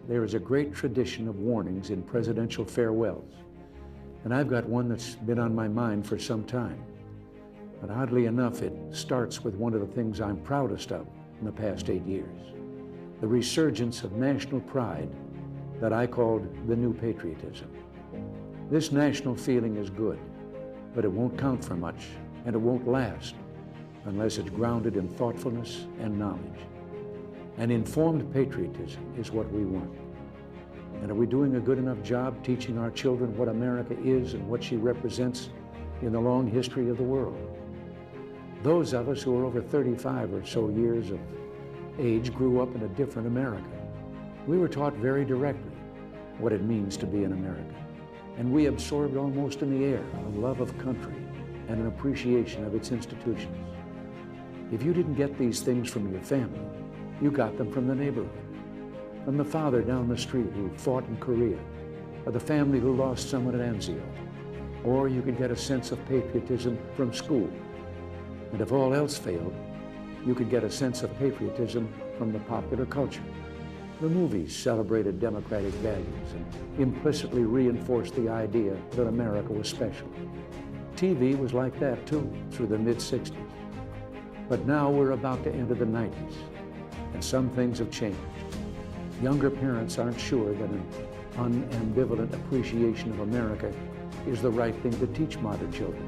There is a great tradition of warnings in presidential farewells, and I've got one that's been on my mind for some time. But oddly enough, it starts with one of the things I'm proudest of in the past 8 years, the resurgence of national pride that I called the new patriotism. This national feeling is good, but it won't count for much, and it won't last unless it's grounded in thoughtfulness and knowledge. An informed patriotism is what we want. And are we doing a good enough job teaching our children what America is and what she represents in the long history of the world? Those of us who are over 35 or so years of age grew up in a different America. We were taught very directly what it means to be an American. And we absorbed almost in the air a love of country and an appreciation of its institutions. If you didn't get these things from your family, you got them from the neighborhood, from the father down the street who fought in Korea, or the family who lost someone at Anzio. Or you could get a sense of patriotism from school. And if all else failed, you could get a sense of patriotism from the popular culture. The movies celebrated democratic values and implicitly reinforced the idea that America was special. TV was like that too, through the mid-60s. But now we're about to enter the 90s, and some things have changed. Younger parents aren't sure that an unambivalent appreciation of America is the right thing to teach modern children.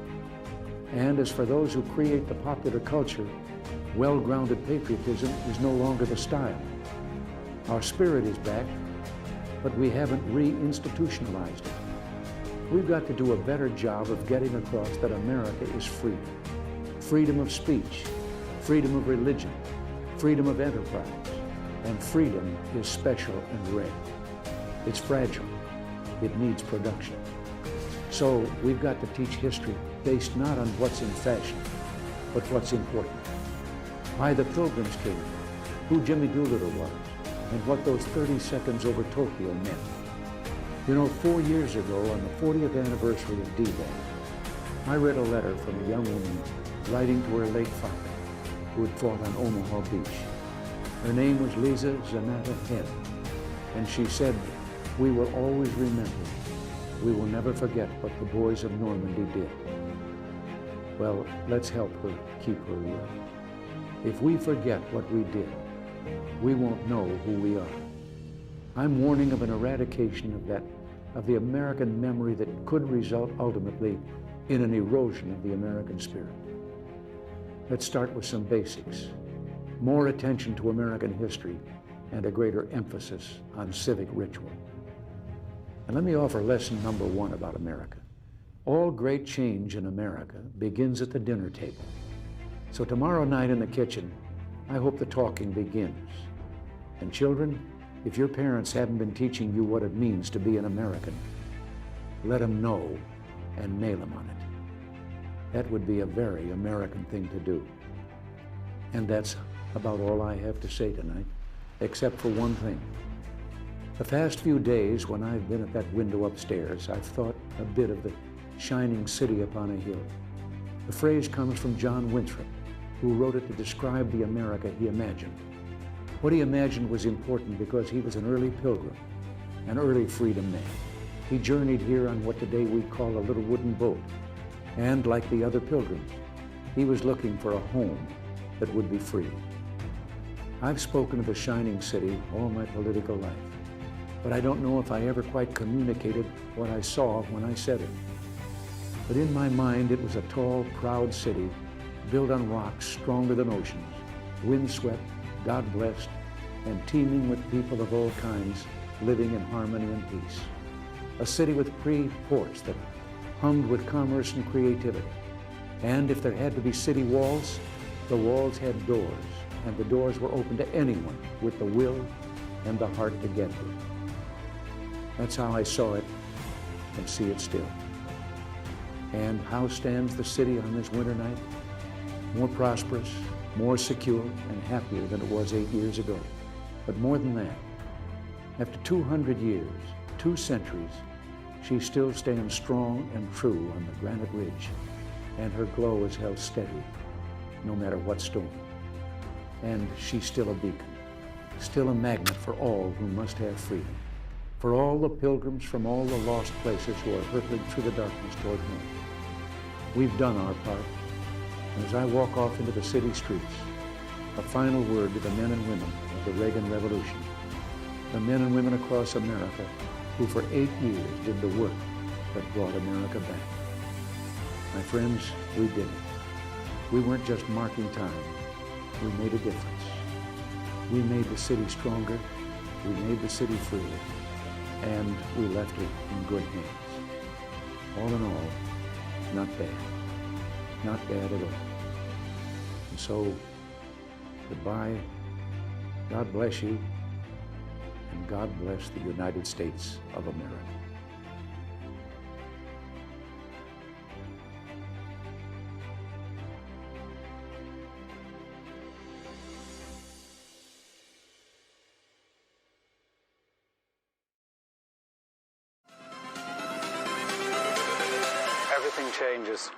And as for those who create the popular culture, well-grounded patriotism is no longer the style. Our spirit is back, but we haven't re-institutionalized it. We've got to do a better job of getting across that America is free. Freedom of speech, freedom of religion, freedom of enterprise, and freedom is special and rare. It's fragile. It needs production. So we've got to teach history based not on what's in fashion, but what's important. Why the Pilgrims came, who Jimmy Doolittle was, and what those 30 seconds over Tokyo meant. You know, 4 years ago, on the 40th anniversary of D-Day, I read a letter from a young woman writing to her late father, who had fought on Omaha Beach. Her name was Lisa Zanata Head, and she said, "We will always remember. We will never forget what the boys of Normandy did." Well, let's help her keep her word. If we forget what we did, we won't know who we are. I'm warning of an eradication of the American memory that could result ultimately in an erosion of the American spirit. Let's start with some basics. More attention to American history and a greater emphasis on civic ritual. And let me offer lesson number 1 about America. All great change in America begins at the dinner table. So tomorrow night in the kitchen, I hope the talking begins. And children, if your parents haven't been teaching you what it means to be an American, let them know and nail them on it. That would be a very American thing to do. And that's about all I have to say tonight, except for one thing. The past few days when I've been at that window upstairs, I've thought a bit of the shining city upon a hill. The phrase comes from John Winthrop, who wrote it to describe the America he imagined. What he imagined was important because he was an early pilgrim, an early freedom man. He journeyed here on what today we call a little wooden boat. And like the other pilgrims, he was looking for a home that would be free. I've spoken of the shining city all my political life, but I don't know if I ever quite communicated what I saw when I said it. But in my mind, it was a tall, proud city built on rocks stronger than oceans, windswept, God-blessed, and teeming with people of all kinds living in harmony and peace. A city with free ports that hummed with commerce and creativity. And if there had to be city walls, the walls had doors, and the doors were open to anyone with the will and the heart to get there. That's how I saw it and see it still. And how stands the city on this winter night? More prosperous, more secure, and happier than it was 8 years ago. But more than that, after 200 years, 2 centuries, she still stands strong and true on the granite ridge, and her glow is held steady, no matter what storm. And she's still a beacon, still a magnet for all who must have freedom, for all the pilgrims from all the lost places who are hurtling through the darkness toward home. We've done our part, and as I walk off into the city streets, a final word to the men and women of the Reagan Revolution, the men and women across America who for 8 years did the work that brought America back. My friends, we did it. We weren't just marking time. We made a difference. We made the city stronger. We made the city freer. And we left it in good hands. All in all, not bad. Not bad at all. And so, goodbye. God bless you. And God bless the United States of America. Everything changes.